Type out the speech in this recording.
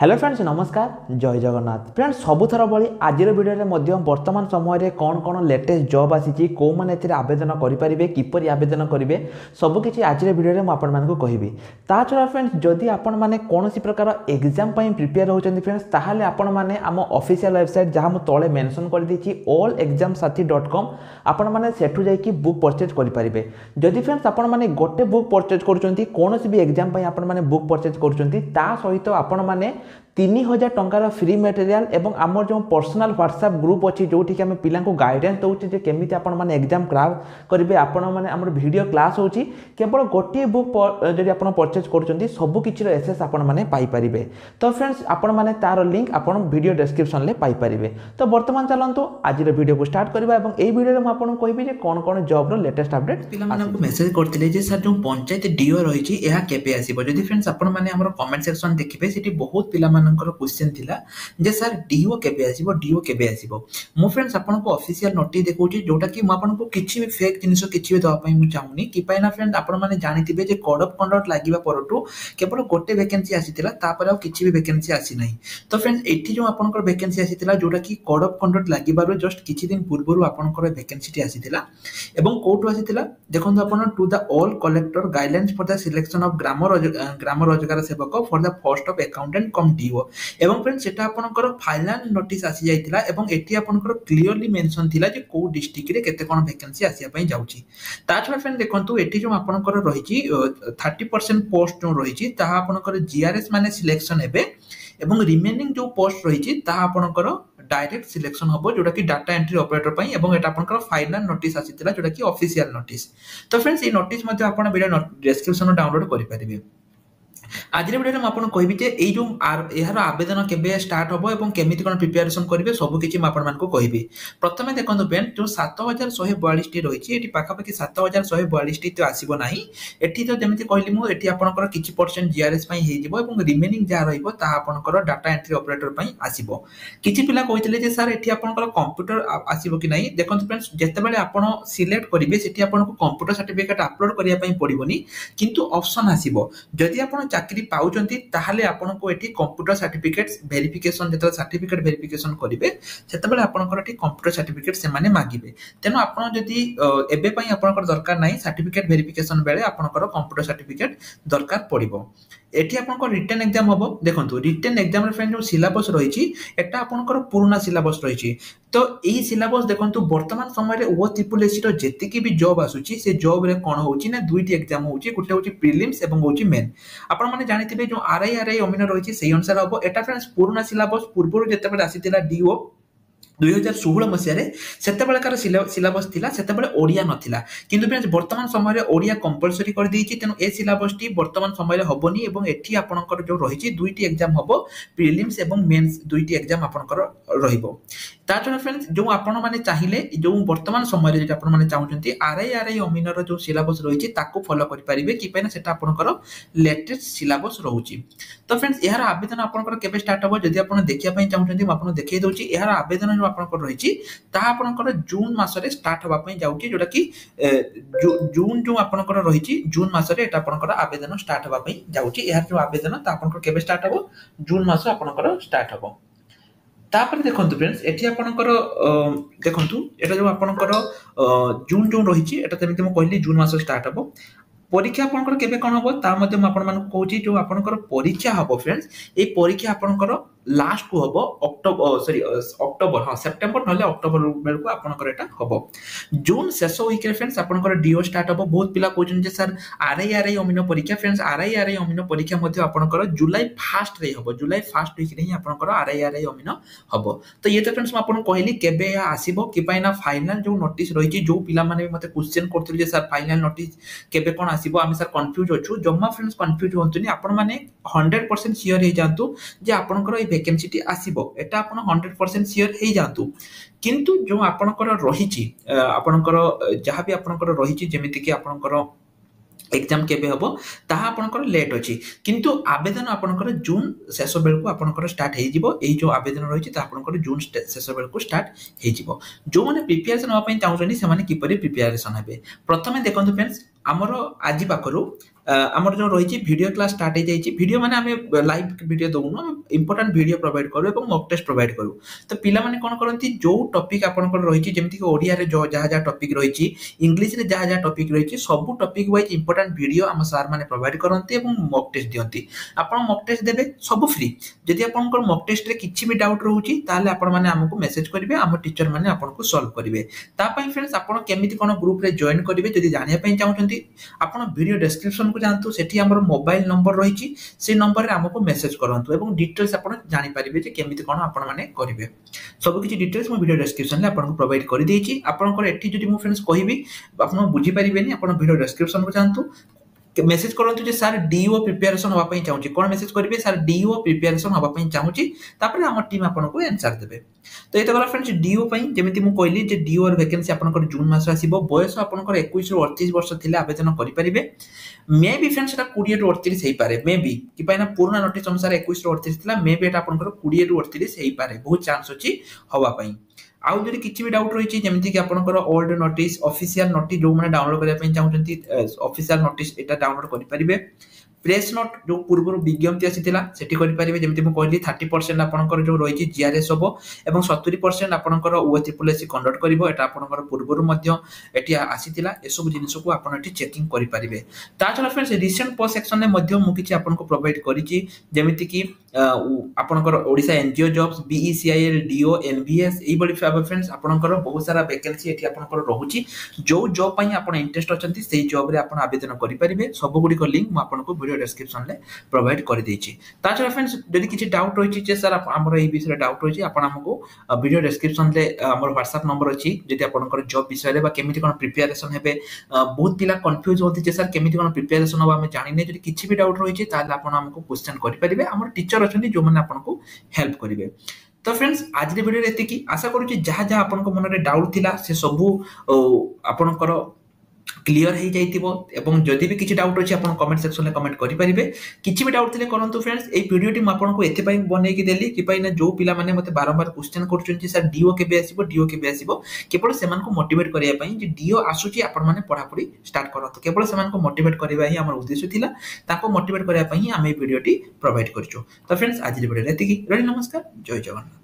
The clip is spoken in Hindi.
हेलो फ्रेंड्स नमस्कार जय जगन्नाथ फ्रेंड्स सबुथर भाई आज भिडियो वर्तमान समय कौन कौन लेटेस्ट जॉब आसी कौ मैंने आवेदन करेंगे किपर आवेदन करेंगे सबकि आज भिडियो मुझे कहबी ता छड़ा फ्रेंड्स जदि आपण मैंने कौन प्रकार एग्जाम प्रिपेयर होती फ्रेंड्स ताहले आपण मैंने आम ऑफिशियल वेबसाइट जहाँ मुझे तले मेंशन कर देछि allexamsathi.com आपण मैंने सेठू जाइए बुक परचेज करेंगे जदि फ्रेंड्स आपण मैंने गोटे बुक परचेज करुँच कौन भी एग्जाम आपण मैंने बुक परचेज करुँच सहित आपण मैंने 3000 टंकार फ्री मटेरियल एवं आमर जो पर्सनल व्हाट्सएप ग्रुप अच्छी जो आम पिला गाइडेंस दौचे केमी आपण एग्जाम क्रैक करेंगे आपण मैंने आम वीडियो क्लास होची केवल गोटे बुक जब आप परचेज कर सबकि एसेस आपण मैंने पाइपर तो फ्रेंड्स आपण मैंने तार लिंक आप वीडियो डिस्क्रिप्शन में पाइपर तो बर्तमान चलते आज वीडियो को स्टार्ट करवा एई वीडियो में आपको कहबी कौन कौन जॉब लेटेस्ट अपडेट पिला मेसेज करते सर जो पंचायत डीओ रही है केबे आसीबो जदि फ्रेंड्स आपण माने हमर कमेंट सेक्शन देखिबे सेठी बहुत पिला क्वेश्चन थिला जे सर डीओ केबे आसीबो मो फ्रेंड्स आपन को ऑफिशियल नोटिस देखौची जोटा कि म आपन को किछि भी फेक जिनिस किछि भी दवा पई मु चाहुनी कि पाइना फ्रेंड आपन माने जानिथिबे जे कोड ऑफ कंडक्ट लागिबा परटू केवल गोटे वैकेंसी आसीतिला तापर आ किछि भी वैकेंसी आसी नाही तो फ्रेंड्स एठी जो आपन को वैकेंसी आसीतिला जोटा कि कोड ऑफ कंडक्ट लागिबारो जस्ट किछि दिन पूर्वरु आपन को वैकेंसी टी आसीतिला एवं कोड आसीतिला देखंतु आपन to the all collector guidelines for the selection of Gram Rozgar Sevak for the post of accountant cum DO एवं फ्रेंड्स सेटा आपनकर फाइनल नोटिस आसी जाइतिला एवं एठी आपनकर क्लियरली मेंशन थिला जे को डिस्ट्रिक्ट रे केते कोन वैकेंसी आसिया पई जाउची ता छडा फ्रेंड देखंतु एठी जो आपनकर रहिची 30% पोस्ट जो रहिची ताहा आपनकर जीआरएस माने सिलेक्शन हेबे एवं रिमेनिंग जो पोस्ट रहिची ताहा आपनकर डायरेक्ट सिलेक्शन होबो जोटा कि डाटा एंट्री ऑपरेटर पई एवं एटा आपनकर फाइनल नोटिस आसीतिला जोटा कि ऑफिशियल नोटिस तो फ्रेंड्स ए नोटिस मध्ये आपण वीडियो डिस्क्रिप्शन डाउनलोड करि परिबे आज वीडियो में आपको कहबी जे एई जो यार आवेदन केबे स्टार्ट होबो एवं केमिति कोन प्रिपरेशन करिवे सब किछि म आपन मान को कहबी प्रथमे देखंतु बेन जो 7142 टी रहिछि एटी पाखा पाखी 7142 टी तो आसीबो नाही एटी तो जेमिति कहली मु एटी आपनकर किछि परसेंट जीआरएस पई हे जिवो एवं रिमेनिंग जा रहिबो ता आपनकर डाटा एंट्री ऑपरेटर पई आसीबो किछि पिला कहितले जे सर एटी आपनकर कंप्यूटर आसीबो कि नाही देखंतु फ्रेंड्स जेते बेले आपण सिलेक्ट करिवे सेटी आपनको कंप्यूटर सर्टिफिकेट अपलोड करिया पई पड़िबोनी किंतु ऑप्शन आसीबो जदि आपण चाकरी पाउचंती ताहले आपण को एठी कंप्यूटर सर्टिफिकेट वेरिफिकेशन जेतला सर्टिफिकेट वेरिफिकेशन करिवे सेतबेले आपणकर एठी कंप्यूटर सर्टिफिकेट से माने मागिबे तेनो आपण जदि एबे पई आपणकर दरकार नाही सर्टिफिकेट वेरिफिकेशन बेले आपणकर कंप्यूटर सर्टिफिकेट दरकार पड़िबो एठी आपणकर रिटन एग्जाम होबो देखंतु रिटन एग्जाम रे फ्रेंड जो सिलेबस रहिछि एटा आपणकर पुराना सिलेबस रहिछि तो एही सिलेबस देखंतु वर्तमान समय रे ओ ट्रिपल रो जेतिकी भी जॉब आसुछि से जॉब रे कोन होउछि ना दुईटी एग्जाम होउछि गुटे होउछि प्रीलिम्स एवं होउछि मेन आपण माने जानिथिबे जो आरआई अमीन रहिछि सेही अनुसार होबो एटा फ्रेंड्स पुराना सिलेबस पूर्वरु जेतेबेले आसीतिला डीओ 2016 मसिया रे सेतेबेले कार सिलेबस थिला सेतेबेले ओडिया नथिला किंतु फ्रेंड्स वर्तमान समय रे ओडिया कंपलसरी कर देछि तेनु ए सिलेबस टी वर्तमान समय रे होबोनी एवं एठी आपनकर जो रहिछि दुईटी एग्जाम होबो प्रीलिम्स एवं मेंस दुईटी एग्जाम आपनकर रहिबो ताछन फ्रेंड्स जो आपण माने चाहिए जो वर्तमान समय रे आपण माने चाहुचंती आरआई अमीन रो जो सिलेबस रहिछि ताको फॉलो करि परिबे कि पैना सेटा आपनकर लेटेस्ट सिलेबस रहउछि तो फ्रेंड्स यार आवेदन आपनकर केबे स्टार्ट होबो जदि आपण देखिया पई चाहुचंती म आपण देखै दोछि यार आवेदन जो आपनकर रहिछि ता आपनकर जून मास रे स्टार्ट होबा पई जाउछि जोटा कि जून जो आपनकर रहिछि जून मास रे एटा आपनकर आवेदन स्टार्ट होबा पई जाउछि यार जो आवेदन ता आपनकर केबे स्टार्ट होबो जून मास आपनकर स्टार्ट होबो तापर देखंतु फ्रेंड्स एठी आपनकर देखंतु एटा जो आपनकर जून जून रहिछि एटा तेमिति म कहली जून मास स्टार्ट हबो परीक्षा आपनकर केबे कोन हबो ता मध्ये म आपन मानको कहूची जो आपनकर परीक्षा हबो फ्रेंड्स ए परीक्षा आपनकर लास्ट को हबो अक्टोबर हां सितंबर नले अक्टोबर बेल को आपनकर एटा हबो जून शेष वीक रे फ्रेंड्स आपनकर डीओ स्टार्ट हबो बहुत पिला कहउछन जे सर आरआई अमीन परीक्षा फ्रेंड्स आरआई अमीन परीक्षा मध्ये आपनकर जुलाई फर्स्ट रे हबो जुलाई फर्स्ट वीक रे ही आपनकर आरआई अमीन हबो तो ये तो फ्रेंड्स म आपन कहली केबे आसीबो कि पाइना फाइनल जो नोटिस रहिछि जो पिला माने मते क्वेश्चन करथिले जे सर फाइनल नोटिस केबे कोन आसीबो आमी सर कंफ्यूज होछु जम्मा फ्रेंड्स कंफ्यूज होंतुनी आपण माने 100% श्योर हे जानतु जे आपनकर वैकेंसी टी आसीबो एटा आपण 100% श्योर हे जानतु किंतु जो आपनकर रहिछि आपनकर जहां भी आपनकर रहिछि जेमिति कि आपनकर एग्जाम केबे हबो ताहा आपनकर लेट अछि किंतु आवेदन आपनकर जून शेष बेल को आपनकर स्टार्ट हे जिवो एई जो आवेदन रहिछि ता आपनकर जून शेष बेल को स्टार्ट हे जिवो जो माने प्रिपरेशन होबा पई चाहउछनी से माने किपरि प्रिपरेशन हेबे प्रथमे देखंतु फ्रेंड्स हमरो आजि पाखरु आमर जो रही वीडियो क्लास स्टार्ट हो जाए वीडियो माने आम लाइव वीडियो दौन आम इंपोर्टाट वीडियो प्रोवाइड करूँ और मॉक टेस्ट प्रोवाइड करूँ तो पिला माने कौन करती जो टॉपिक आपनकर रही जमीक ओडिया रे जहाँ जहाँ टॉपिक रही इंग्लिश रे जहाँ जहाँ टॉपिक रही सब टॉपिक वाइज इंपोर्टाट वीडियो आम सार माने प्रोवाइड करती और मॉक टेस्ट दियंती आपन मॉक टेस्ट देबे सब फ्री जदि आपनकर मॉक टेस्ट रे किछि भी डाउट रहउची ताले आपन माने हमको मेसेज करिवे आम टीचर माने आपनको सॉल्व करिवे ता पई फ्रेंड्स आपन केमिति कोन ग्रुप रे जॉइन करिवे जदि जानिया पई चाहउछंती आपन वीडियो डिस्क्रिप्शन को जानतु सेठी हमर मोबाइल नंबर रहिची से नंबर रे हमको मेसेज करंतु एवं डिटेल्स आपन जानि परिबे जे केमिति कोन आपन माने करिवे सब किछि डिटेल्स मो वीडियो डिस्क्रिप्शन ले आपन को प्रोवाइड करि देछि आपनकर एठी जदि मो फ्रेंड्स कहिबी आपन बुझी परिबेनी आपन वीडियो डिस्क्रिप्शन को जानतु मेसेज करंतु जे सर डीओ प्रिपरेशन होबा पई चाहूची कोन मेसेज करिवे सर डीओ प्रिपरेशन होबा पई चाहूची तापर हम टीम आपन को आंसर देबे तो एते गला फ्रेंड्स डीओ पई जेमिति मु कहली जे डीओ र वैकेंसी आपन को जून मास आसीबो बयस आपन को 21 रु 38 वर्ष थिले आवेदन करि परिबे मे बी फ्रेंड्स एटा 20 रु 38 हेई पारे मे बी कि पाइना पूर्ण नोटिस अनुसार 21 रु 38 थिला मे बी एटा आपन को 20 रु 38 हेई पारे बहुत चांस अछि होबा पई आउ जदि किछि भी डाउट रही जेमिति कि आपनकर ओल्ड नोटिस ऑफिशियल नोटिस जो माने डाउनलोड करिया पई चाहउछंती ऑफिशियल नोटिस एटा डाउनलोड करि परिबे प्रेस नोट जो पूर्व विज्ञप्ति आसीथिला सेठी करि परिबे जेमिति मु कहली 30% आपनकर जो रही जीआरएस होबो एवं 70% आपनकर ओएटीपीएससी कंडक्ट करिवो एटा आपनकर पूर्वरु मध्य एठी आसीथिला ए सब जिनिस को आपन एठी चेकिंग करि परिबे ता छला फ्रेंड्स रिसेंट पोस्ट सेक्शन ने मध्य मु किछि आपनको प्रोवाइड करिछि जेमिति कि आपनकर Odisha NGO jobs BECIL DO NBS AE बडी फ्रेंड्स आपनकर बहुत सारा वैकेंसी एठी आपनकर रहउछि जो जॉब पई आपन इंटरेस्ट अछंती सेही जॉब रे आपन आवेदन करि परिबे सब गुडी को लिंक मु आपनको वीडियो डिस्क्रिप्शन ले प्रोवाइड कर देछि ता छला फ्रेंड्स जदि किछि डाउट रहिछि जे सर हमर एई विषय डाउट रहिछि आपन हमको वीडियो डिस्क्रिप्शन ले हमर WhatsApp नंबर अछि जदि आपनकर जॉब विषय रे बा केमिति कोन प्रिपरेशन हेबे बहुत पिला कंफ्यूज होति जे सर केमिति कोन प्रिपरेशन होबा हम जानि नै जदि किछि भी डाउट रहिछि ताले आपन हमको क्वेश्चन करि परिबे हमर टीचर अछंती जो माने आपनको हेल्प करिवे तो फ्रेंड्स आज रे वीडियो एति की आशा करू जहाँ जहाँ आपनको मन रे डाउट थिला से सब आपनकर क्लियर हो जाइतिबो एवं जदि भी किछि डाउट अछि आपन कमेंट सेक्शन में कमेंट करि परिबे किछि भी डाउट थिले करंतु फ्रेंड्स ए वीडियो टी म आपन को एते पई बनै कि देली कि पई ना जो पिला माने मते बारंबार क्वेश्चन करछन सर डीओ केबे आसीबो केवल सेमान को मोटिवेट करिया पई जे डीओ आसुची आपन माने पढा पढी स्टार्ट करंतु केवल सेमान को मोटिवेट करिवा ही हमर उद्देश्य थिला ताको मोटिवेट करिया पई हम ए वीडियो टी प्रोवाइड करछु तो फ्रेंड्स आज रे वीडियो एते की नमस्कार जय जगन्नाथ।